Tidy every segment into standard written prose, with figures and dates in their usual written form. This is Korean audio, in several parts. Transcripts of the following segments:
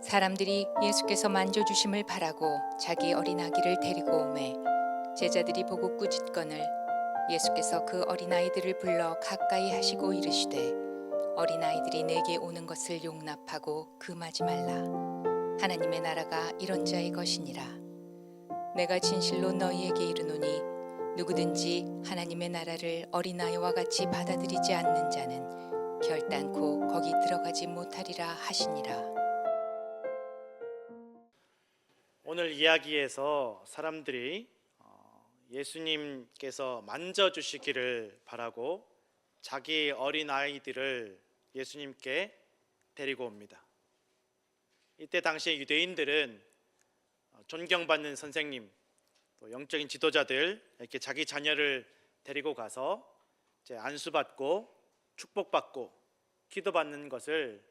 사람들이 예수께서 만져주심을 바라고 자기 어린 아기를 데리고 오매 제자들이 보고 꾸짖거늘 예수께서 그 어린 아이들을 불러 가까이 하시고 이르시되 어린 아이들이 내게 오는 것을 용납하고 금하지 말라. 하나님의 나라가 이런 자의 것이니라. 내가 진실로 너희에게 이르노니 누구든지 하나님의 나라를 어린아이와 같이 받아들이지 않는 자는 결단코 거기 들어가지 못하리라 하시니라. 오늘 이야기에서 사람들이 예수님께서 만져주시기를 바라고 자기 어린 아이들을 예수님께 데리고 옵니다. 이때 당시에 유대인들은 존경받는 선생님, 또 영적인 지도자들 이렇게 자기 자녀를 데리고 가서 이제 안수받고 축복받고 기도받는 것을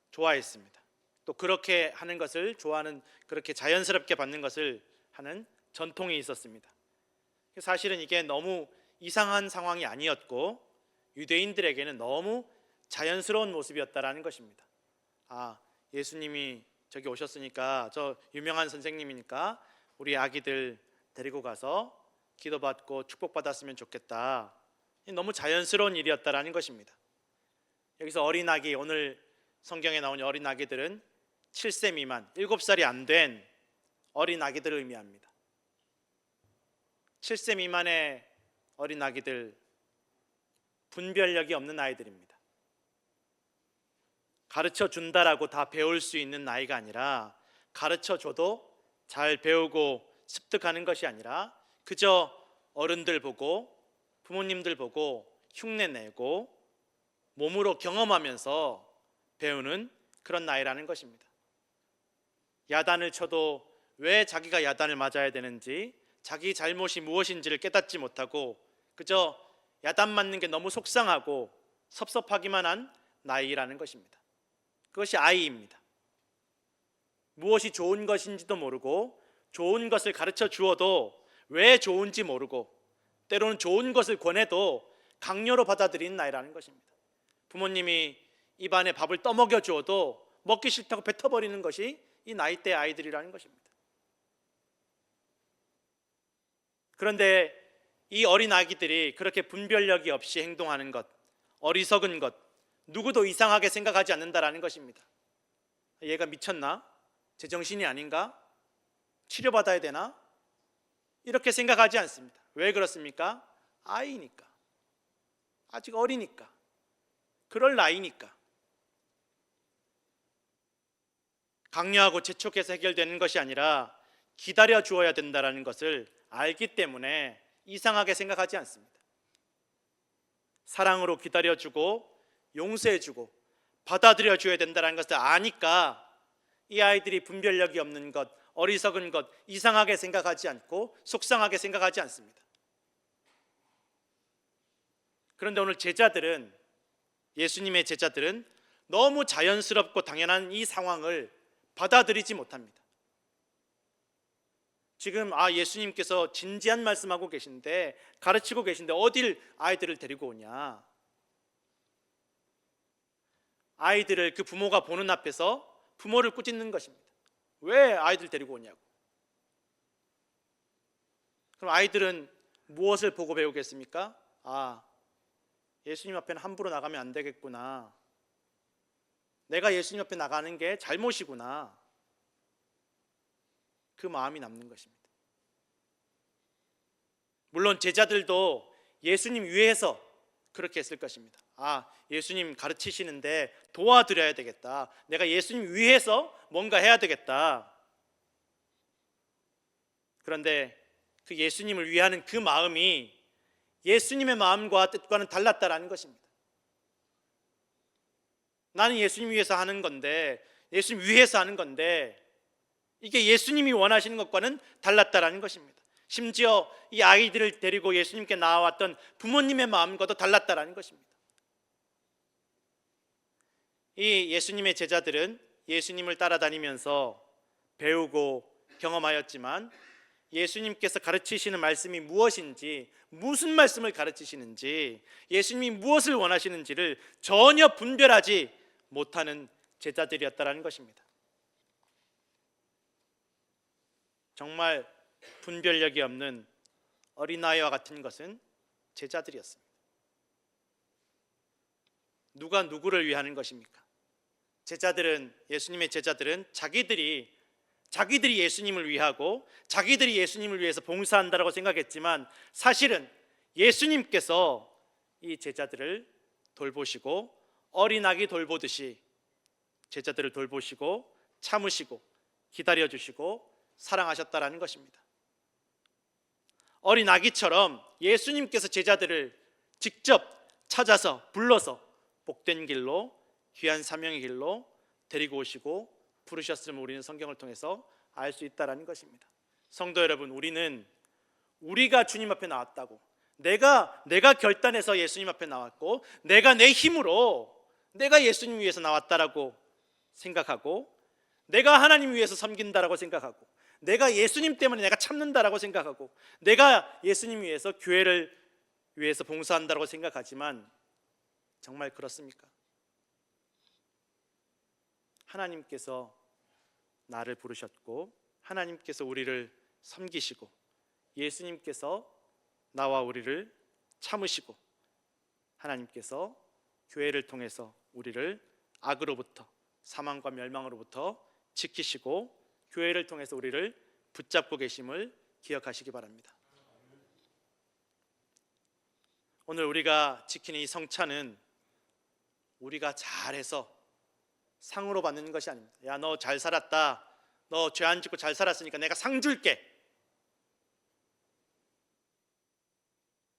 좋아했습니다. 또 그렇게 하는 것을 좋아하는, 그렇게 자연스럽게 받는 것을 하는 전통이 있었습니다. 사실은 이게 너무 이상한 상황이 아니었고 유대인들에게는 너무 자연스러운 모습이었다라는 것입니다. 예수님이 저기 오셨으니까, 저 유명한 선생님이니까 우리 아기들 데리고 가서 기도받고 축복받았으면 좋겠다. 너무 자연스러운 일이었다라는 것입니다. 여기서 어린 아기, 오늘 성경에 나온 어린 아기들은 7세 미만, 7살이 안 된 어린 아기들을 의미합니다. 7세 미만의 어린 아기들, 분별력이 없는 아이들입니다. 가르쳐 준다라고 다 배울 수 있는 나이가 아니라, 가르쳐 줘도 잘 배우고 습득하는 것이 아니라 그저 어른들 보고 부모님들 보고 흉내 내고 몸으로 경험하면서 배우는 그런 나이라는 것입니다. 야단을 쳐도 왜 자기가 야단을 맞아야 되는지, 자기 잘못이 무엇인지를 깨닫지 못하고 그저 야단 맞는 게 너무 속상하고 섭섭하기만 한 나이라는 것입니다. 그것이 아이입니다. 무엇이 좋은 것인지도 모르고 좋은 것을 가르쳐 주어도 왜 좋은지 모르고 때로는 좋은 것을 권해도 강요로 받아들이는 나이라는 것입니다. 부모님이 입안에 밥을 떠먹여 주어도 먹기 싫다고 뱉어버리는 것이 이 나이대 아이들이라는 것입니다. 그런데 이 어린 아기들이 그렇게 분별력이 없이 행동하는 것, 어리석은 것, 누구도 이상하게 생각하지 않는다라는 것입니다. 얘가 미쳤나? 제정신이 아닌가? 치료받아야 되나? 이렇게 생각하지 않습니다. 왜 그렇습니까? 아이니까, 아직 어리니까, 그럴 나이니까. 강요하고 재촉해서 해결되는 것이 아니라 기다려 주어야 된다는 것을 알기 때문에 이상하게 생각하지 않습니다. 사랑으로 기다려주고 용서해주고 받아들여줘야 된다는 것을 아니까 이 아이들이 분별력이 없는 것, 어리석은 것, 이상하게 생각하지 않고 속상하게 생각하지 않습니다. 그런데 오늘 제자들은, 예수님의 제자들은 너무 자연스럽고 당연한 이 상황을 받아들이지 못합니다. 지금 예수님께서 진지한 말씀하고 계신데, 가르치고 계신데 어딜 아이들을 데리고 오냐? 아이들을 그 부모가 보는 앞에서 부모를 꾸짖는 것입니다. 왜 아이들 데리고 오냐고. 그럼 아이들은 무엇을 보고 배우겠습니까? 예수님 앞에는 함부로 나가면 안 되겠구나. 내가 예수님 앞에 나가는 게 잘못이구나. 그 마음이 남는 것입니다. 물론 제자들도 예수님 위해서 그렇게 했을 것입니다. 예수님 가르치시는데 도와드려야 되겠다. 내가 예수님 위해서 뭔가 해야 되겠다. 그런데 그 예수님을 위하는 그 마음이 예수님의 마음과 뜻과는 달랐다라는 것입니다. 나는 예수님 위해서 하는 건데, 예수님 위해서 하는 건데 이게 예수님이 원하시는 것과는 달랐다라는 것입니다. 심지어 이 아이들을 데리고 예수님께 나와왔던 부모님의 마음과도 달랐다라는 것입니다. 이 예수님의 제자들은 예수님을 따라다니면서 배우고 경험하였지만 예수님께서 가르치시는 말씀이 무엇인지, 무슨 말씀을 가르치시는지, 예수님이 무엇을 원하시는지를 전혀 분별하지 못하는 제자들이었다라는 것입니다. 정말 분별력이 없는 어린아이와 같은 것은 제자들이었습니다. 누가 누구를 위하는 것입니까? 예수님의 제자들은 자기들이 예수님을 위하고 자기들이 예수님을 위해서 봉사한다라고 생각했지만, 사실은 예수님께서 이 제자들을 돌보시고 어린아기 돌보듯이 제자들을 돌보시고 참으시고 기다려주시고 사랑하셨다라는 것입니다. 어린아기처럼 예수님께서 제자들을 직접 찾아서 불러서 복된 길로, 귀한 사명의 길로 데리고 오시고 부르셨음을 우리는 성경을 통해서 알 수 있다라는 것입니다. 성도 여러분, 우리가 주님 앞에 나왔다고, 내가 결단해서 예수님 앞에 나왔고, 내가 내 힘으로 내가 예수님 위해서 나왔다라고 생각하고, 내가 하나님 위해서 섬긴다라고 생각하고, 내가 예수님 때문에 내가 참는다라고 생각하고, 내가 예수님 위해서 교회를 위해서 봉사한다라고 생각하지만, 정말 그렇습니까? 하나님께서 나를 부르셨고, 하나님께서 우리를 섬기시고, 예수님께서 나와 우리를 참으시고, 하나님께서 교회를 통해서 우리를 악으로부터, 사망과 멸망으로부터 지키시고, 교회를 통해서 우리를 붙잡고 계심을 기억하시기 바랍니다. 오늘 우리가 지키는 이 성찬은 우리가 잘해서 상으로 받는 것이 아닙니다. 야, 너 잘 살았다, 너 죄 안 짓고 잘 살았으니까 내가 상 줄게.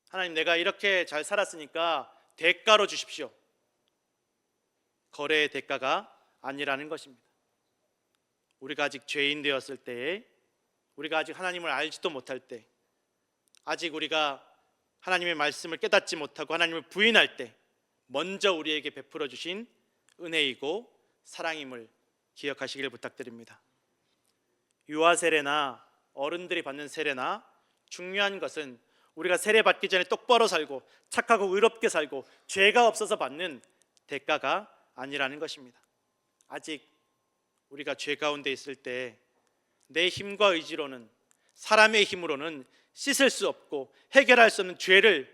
하나님, 내가 이렇게 잘 살았으니까 대가로 주십시오. 거래의 대가가 아니라는 것입니다. 우리가 아직 죄인 되었을 때에, 우리가 아직 하나님을 알지도 못할 때, 아직 우리가 하나님의 말씀을 깨닫지 못하고 하나님을 부인할 때, 먼저 우리에게 베풀어 주신 은혜이고 사랑임을 기억하시길 부탁드립니다. 유아 세례나 어른들이 받는 세례나 중요한 것은 우리가 세례 받기 전에 똑바로 살고 착하고 의롭게 살고 죄가 없어서 받는 대가가 아니라는 것입니다. 아직 우리가 죄 가운데 있을 때 내 힘과 의지로는, 사람의 힘으로는 씻을 수 없고 해결할 수 없는 죄를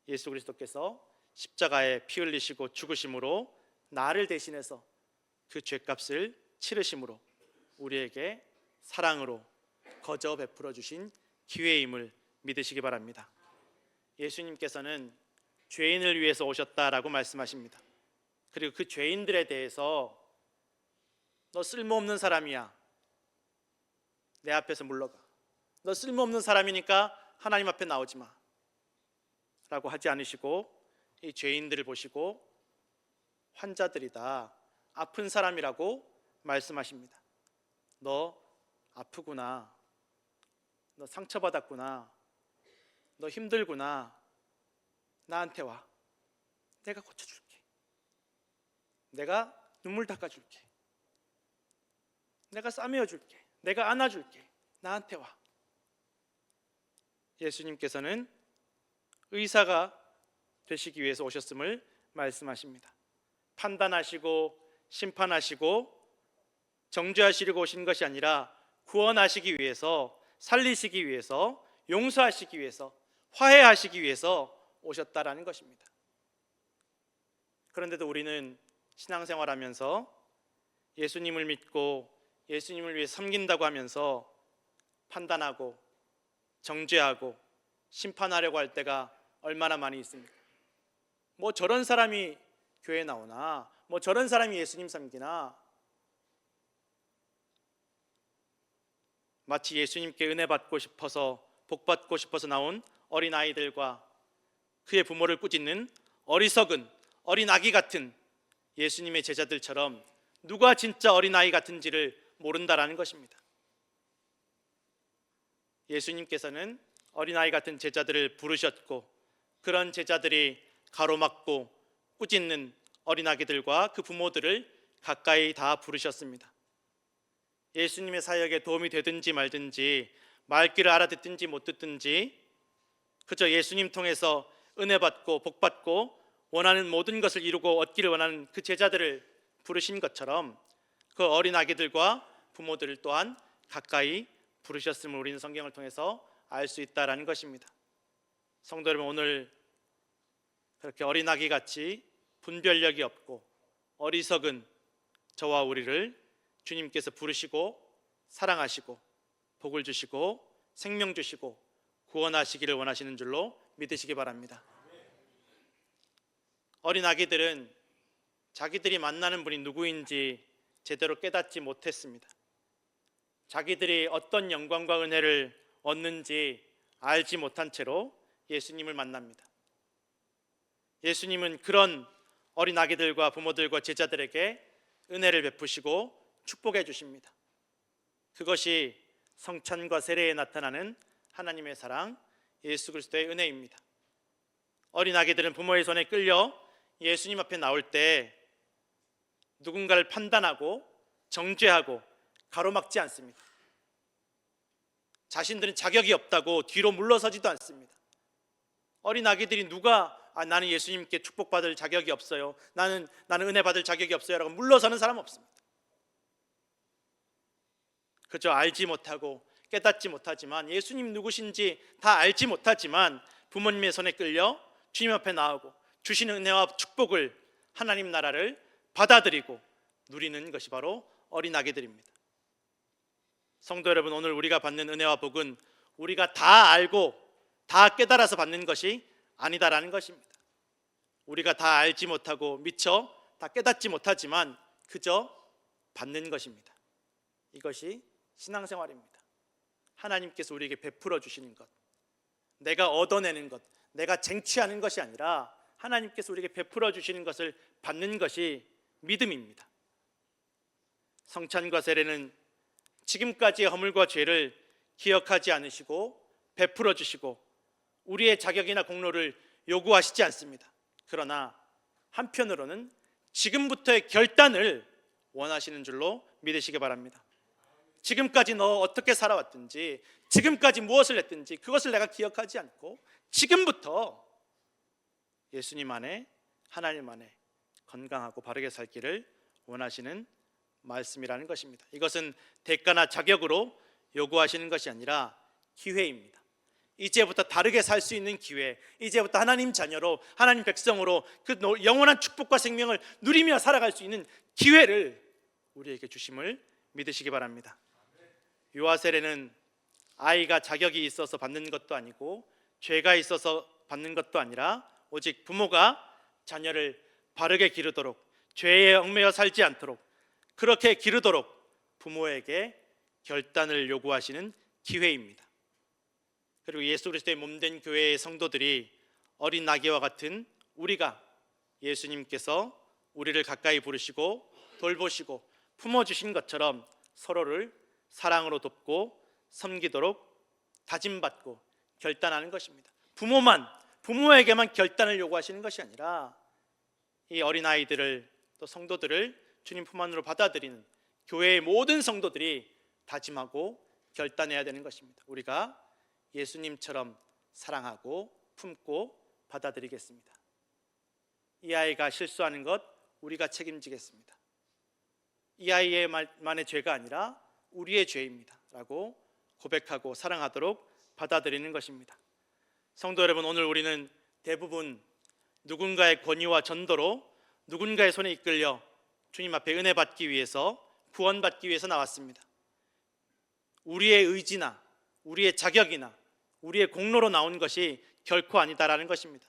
예수 그리스도께서 십자가에 피 흘리시고 죽으심으로 나를 대신해서 그 죄값을 치르심으로 우리에게 사랑으로 거저 베풀어 주신 기회임을 믿으시기 바랍니다. 예수님께서는 죄인을 위해서 오셨다라고 말씀하십니다. 그리고 그 죄인들에 대해서 너 쓸모없는 사람이야, 내 앞에서 물러가, 너 쓸모없는 사람이니까 하나님 앞에 나오지 마 라고 하지 않으시고, 이 죄인들을 보시고 환자들이다, 아픈 사람이라고 말씀하십니다. 너 아프구나, 너 상처받았구나, 너 힘들구나, 나한테 와, 내가 고쳐줄게, 내가 눈물 닦아줄게, 내가 싸매어줄게, 내가 안아줄게, 나한테 와. 예수님께서는 의사가 되시기 위해서 오셨음을 말씀하십니다. 판단하시고 심판하시고 정죄하시려고 오신 것이 아니라 구원하시기 위해서, 살리시기 위해서, 용서하시기 위해서, 화해하시기 위해서 오셨다라는 것입니다. 그런데도 우리는 신앙생활하면서 예수님을 믿고 예수님을 위해 섬긴다고 하면서 판단하고 정죄하고 심판하려고 할 때가 얼마나 많이 있습니까? 뭐 저런 사람이 교회 나오나, 뭐 저런 사람이 예수님 섬기나. 마치 예수님께 은혜 받고 싶어서, 복 받고 싶어서 나온 어린아이들과 그의 부모를 꾸짖는 어리석은 어린아기 같은 예수님의 제자들처럼 누가 진짜 어린아이 같은지를 모른다라는 것입니다. 예수님께서는 어린아이 같은 제자들을 부르셨고, 그런 제자들이 가로막고 꾸짖는 어린아기들과 그 부모들을 가까이 다 부르셨습니다. 예수님의 사역에 도움이 되든지 말든지, 말귀를 알아듣든지 못 듣든지, 그저 예수님 통해서 은혜 받고 복 받고 원하는 모든 것을 이루고 얻기를 원하는 그 제자들을 부르신 것처럼 그 어린아기들과 부모들을 또한 가까이 부르셨음을 우리는 성경을 통해서 알 수 있다라는 것입니다. 성도 여러분, 오늘 그렇게 어린아기 같이 분별력이 없고 어리석은 저와 우리를 주님께서 부르시고 사랑하시고 복을 주시고 생명 주시고 구원하시기를 원하시는 줄로 믿으시기 바랍니다. 어린아기들은 자기들이 만나는 분이 누구인지 제대로 깨닫지 못했습니다. 자기들이 어떤 영광과 은혜를 얻는지 알지 못한 채로 예수님을 만납니다. 예수님은 그런 어린아기들과 부모들과 제자들에게 은혜를 베푸시고 축복해 주십니다. 그것이 성찬과 세례에 나타나는 하나님의 사랑, 예수 그리스도의 은혜입니다. 어린아기들은 부모의 손에 끌려 예수님 앞에 나올 때 누군가를 판단하고 정죄하고 가로막지 않습니다. 자신들은 자격이 없다고 뒤로 물러서지도 않습니다. 어린아기들이 누가 나는 예수님께 축복받을 자격이 없어요, 나는 은혜 받을 자격이 없어요 라고 물러서는 사람 없습니다. 그저 알지 못하고 깨닫지 못하지만, 예수님 누구신지 다 알지 못하지만 부모님의 손에 끌려 주님 앞에 나오고 주시는 은혜와 축복을, 하나님 나라를 받아들이고 누리는 것이 바로 어린아기들입니다. 성도 여러분, 오늘 우리가 받는 은혜와 복은 우리가 다 알고 다 깨달아서 받는 것이 아니다라는 것입니다. 우리가 다 알지 못하고 미처 다 깨닫지 못하지만 그저 받는 것입니다. 이것이 신앙생활입니다. 하나님께서 우리에게 베풀어 주시는 것, 내가 얻어내는 것, 내가 쟁취하는 것이 아니라 하나님께서 우리에게 베풀어 주시는 것을 받는 것이 믿음입니다. 성찬과 세례는 지금까지의 허물과 죄를 기억하지 않으시고 베풀어 주시고 우리의 자격이나 공로를 요구하시지 않습니다. 그러나 한편으로는 지금부터의 결단을 원하시는 줄로 믿으시기 바랍니다. 지금까지 너 어떻게 살아왔든지, 지금까지 무엇을 했든지 그것을 내가 기억하지 않고 지금부터 예수님 안에, 하나님 안에 건강하고 바르게 살기를 원하시는 말씀이라는 것입니다. 이것은 대가나 자격으로 요구하시는 것이 아니라 기회입니다. 이제부터 다르게 살 수 있는 기회, 이제부터 하나님 자녀로, 하나님 백성으로 그 영원한 축복과 생명을 누리며 살아갈 수 있는 기회를 우리에게 주심을 믿으시기 바랍니다. 유아 세례는 아이가 자격이 있어서 받는 것도 아니고 죄가 있어서 받는 것도 아니라 오직 부모가 자녀를 바르게 기르도록, 죄에 얽매여 살지 않도록 그렇게 기르도록 부모에게 결단을 요구하시는 기회입니다. 그리고 예수 그리스도의 몸된 교회의 성도들이 어린 나귀와 같은 우리가 예수님께서 우리를 가까이 부르시고 돌보시고 품어주신 것처럼 서로를 사랑으로 돕고 섬기도록 다짐받고 결단하는 것입니다. 부모에게만 결단을 요구하시는 것이 아니라 이 어린아이들을, 또 성도들을 주님 품 안으로 받아들이는 교회의 모든 성도들이 다짐하고 결단해야 되는 것입니다. 우리가 예수님처럼 사랑하고 품고 받아들이겠습니다. 이 아이가 실수하는 것 우리가 책임지겠습니다. 이 아이만의 죄가 아니라 우리의 죄입니다 라고 고백하고 사랑하도록 받아들이는 것입니다. 성도 여러분, 오늘 우리는 대부분 누군가의 권유와 전도로 누군가의 손에 이끌려 주님 앞에 은혜 받기 위해서, 구원받기 위해서 나왔습니다. 우리의 의지나 우리의 자격이나 우리의 공로로 나온 것이 결코 아니다라는 것입니다.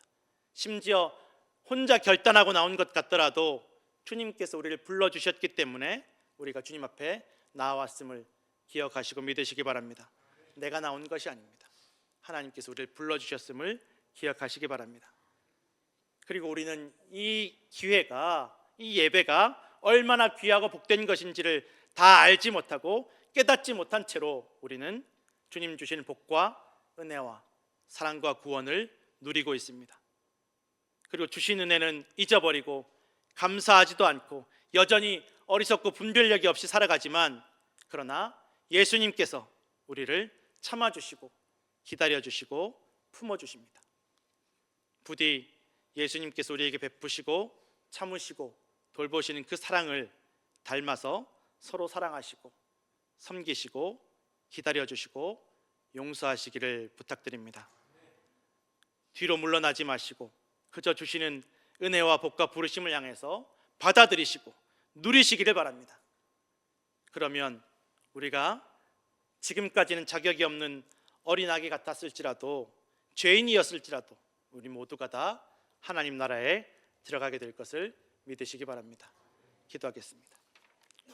심지어 혼자 결단하고 나온 것 같더라도 주님께서 우리를 불러주셨기 때문에 우리가 주님 앞에 나왔음을 기억하시고 믿으시기 바랍니다. 내가 나온 것이 아닙니다. 하나님께서 우리를 불러주셨음을 기억하시기 바랍니다. 그리고 우리는 이 기회가, 이 예배가 얼마나 귀하고 복된 것인지를 다 알지 못하고 깨닫지 못한 채로 우리는 주님 주신 복과 은혜와 사랑과 구원을 누리고 있습니다. 그리고 주신 은혜는 잊어버리고 감사하지도 않고 여전히 어리석고 분별력이 없이 살아가지만, 그러나 예수님께서 우리를 참아주시고 기다려주시고 품어주십니다. 부디 예수님께서 우리에게 베푸시고 참으시고 돌보시는 그 사랑을 닮아서 서로 사랑하시고 섬기시고 기다려 주시고 용서하시기를 부탁드립니다. 뒤로 물러나지 마시고 그저 주시는 은혜와 복과 부르심을 향해서 받아들이시고 누리시기를 바랍니다. 그러면 우리가 지금까지는 자격이 없는 어린아기 같았을지라도, 죄인이었을지라도 우리 모두가 다 하나님 나라에 들어가게 될 것을 믿으시기 바랍니다. 기도하겠습니다.